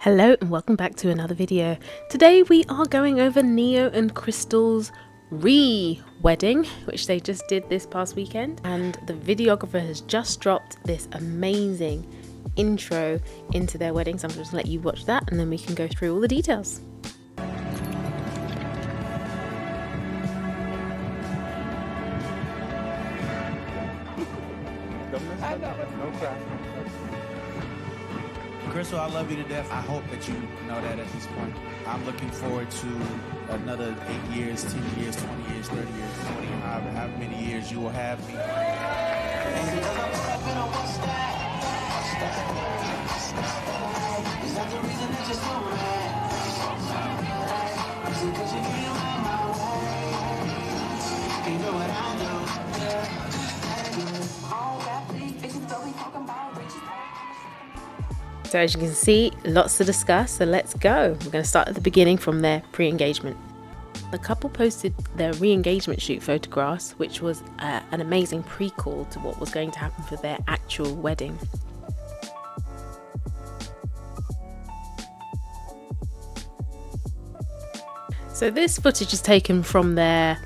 Hello and welcome back to another video. Today we are going over Neo and Crystal's re-wedding, which they just did this past weekend, and the videographer has just dropped this amazing intro into their wedding, so I'm just going to let you watch that and then we can go through all the details. Crystal, I love you to death. I hope that you know that at this point. I'm looking forward to another 8 years, 10 years, 20 years, 30 years, 20, however many years you will have me. So as you can see, lots to discuss, so let's go. We're going to start at the beginning from their pre-engagement. The couple posted their re-engagement shoot photographs, which was an amazing prequel to what was going to happen for their actual wedding. So this footage is taken from their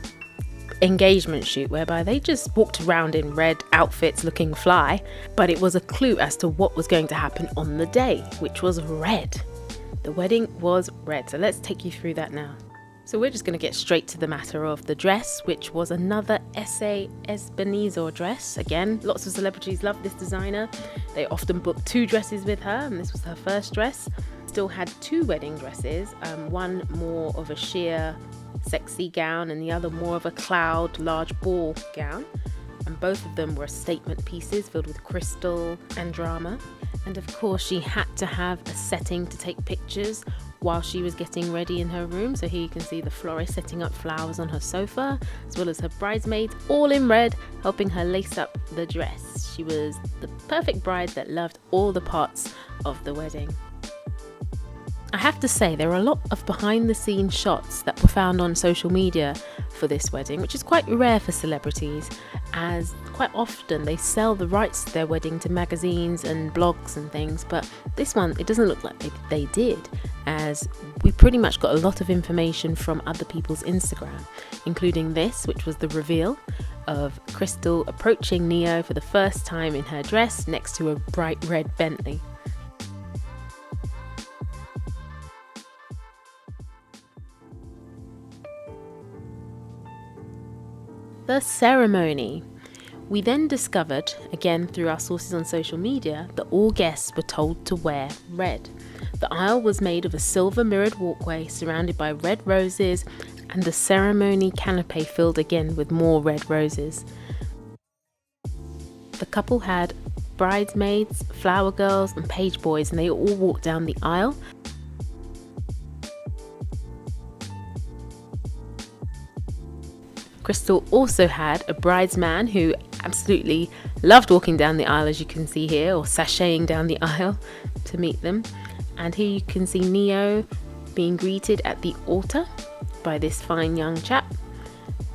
engagement shoot, whereby they just walked around in red outfits looking fly, but it was a clue as to what was going to happen on the day, which was red. The wedding was red, so let's take you through that now. So we're just going to get straight to the matter of the dress, which was another AZENABOR dress. Again, lots of celebrities love this designer. They often book 2 dresses with her, and this was her first dress. Still had 2 wedding dresses, one more of a sheer sexy gown and the other more of a cloud large ball gown, and both of them were statement pieces filled with crystal and drama. And of course she had to have a setting to take pictures while she was getting ready in her room. So here you can see the florist setting up flowers on her sofa, as well as her bridesmaids all in red helping her lace up the dress. She was the perfect bride that loved all the parts of the wedding. I have to say, there are a lot of behind the scenes shots that were found on social media for this wedding, which is quite rare for celebrities, as quite often they sell the rights to their wedding to magazines and blogs and things, but this one, it doesn't look like they did, as we pretty much got a lot of information from other people's Instagram, including this, which was the reveal of Crystal approaching Neo for the first time in her dress next to a bright red Bentley. The ceremony. We then discovered, again through our sources on social media, that all guests were told to wear red. The aisle was made of a silver mirrored walkway surrounded by red roses, and the ceremony canopy filled again with more red roses. The couple had bridesmaids, flower girls and page boys, and they all walked down the aisle. Crystal also had a bridesman who absolutely loved walking down the aisle, as you can see here, or sashaying down the aisle to meet them. And here you can see Neo being greeted at the altar by this fine young chap,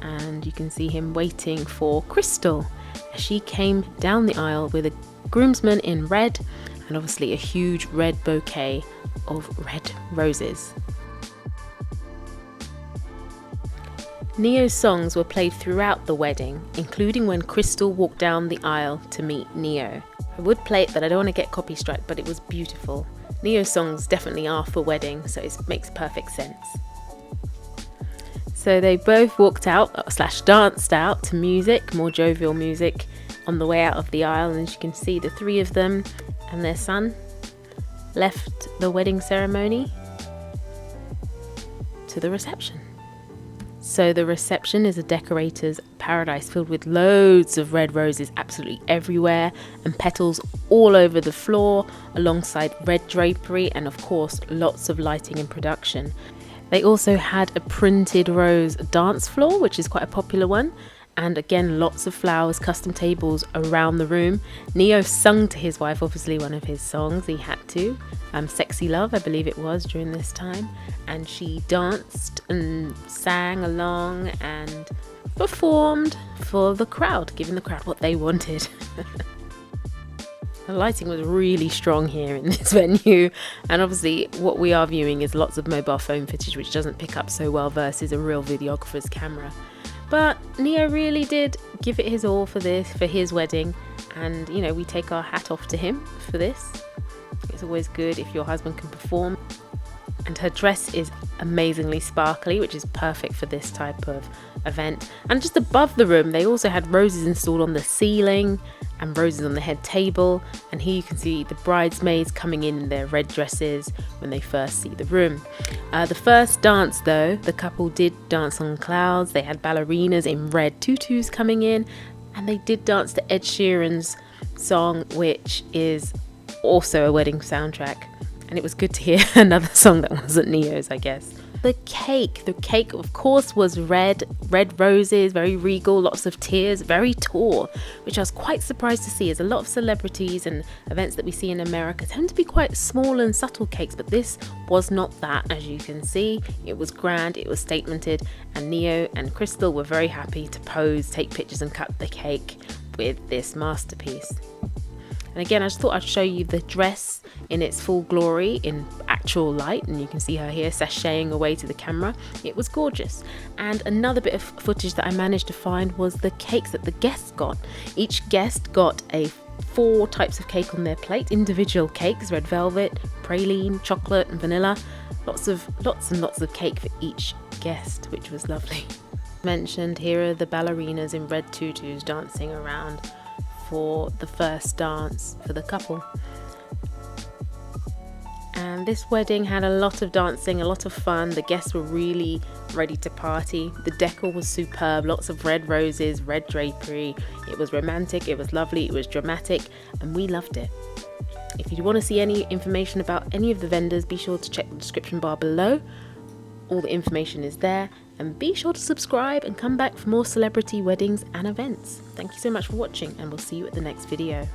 and you can see him waiting for Crystal as she came down the aisle with a groomsman in red and obviously a huge red bouquet of red roses. Neo's songs were played throughout the wedding, including when Crystal walked down the aisle to meet Neo. I would play it, but I don't want to get copy strike, but it was beautiful. Neo's songs definitely are for wedding, so it makes perfect sense. So they both walked out / danced out to music, more jovial music, on the way out of the aisle, and as you can see, the 3 of them and their son left the wedding ceremony to the reception. So the reception is a decorator's paradise filled with loads of red roses absolutely everywhere, and petals all over the floor, alongside red drapery and of course lots of lighting and production. They also had a printed rose dance floor, which is quite a popular one, and again lots of flowers, custom tables around the room. Neo sung to his wife, obviously one of his songs, he had to, Sexy Love I believe it was, during this time, and she danced and sang along and performed for the crowd, giving the crowd what they wanted. The lighting was really strong here in this venue, and obviously what we are viewing is lots of mobile phone footage, which doesn't pick up so well versus a real videographer's camera. But Neo really did give it his all for this, for his wedding, and you know, we take our hat off to him for this. It's always good if your husband can perform. And her dress is amazingly sparkly, which is perfect for this type of event. And just above the room, they also had roses installed on the ceiling and roses on the head table. And here you can see the bridesmaids coming in their red dresses when they first see the room. The first dance though, the couple did dance on clouds. They had ballerinas in red tutus coming in, and they did dance to Ed Sheeran's song, which is also a wedding soundtrack. And it was good to hear another song that wasn't Neo's, I guess. The cake of course was red roses, very regal, lots of tears, very tall, which I was quite surprised to see, as a lot of celebrities and events that we see in America tend to be quite small and subtle cakes, but this was not that. As you can see, it was grand, it was statemented, and Neo and Crystal were very happy to pose, take pictures and cut the cake with this masterpiece. And again, I just thought I'd show you the dress in its full glory in actual light, and you can see her here sashaying away to the camera. It was gorgeous. And another bit of footage that I managed to find was the cakes that the guests got. Each guest got 4 types of cake on their plate, individual cakes, red velvet, praline, chocolate and vanilla. Lots and lots of cake for each guest, which was lovely. Mentioned, here are the ballerinas in red tutus dancing around for the first dance for the couple. And this wedding had a lot of dancing, a lot of fun. The guests were really ready to party. The decor was superb, lots of red roses, red drapery. It was romantic, it was lovely, it was dramatic, and we loved it. If you want to see any information about any of the vendors, be sure to check the description bar below. All the information is there, and be sure to subscribe and come back for more celebrity weddings and events. Thank you so much for watching, and we'll see you at the next video.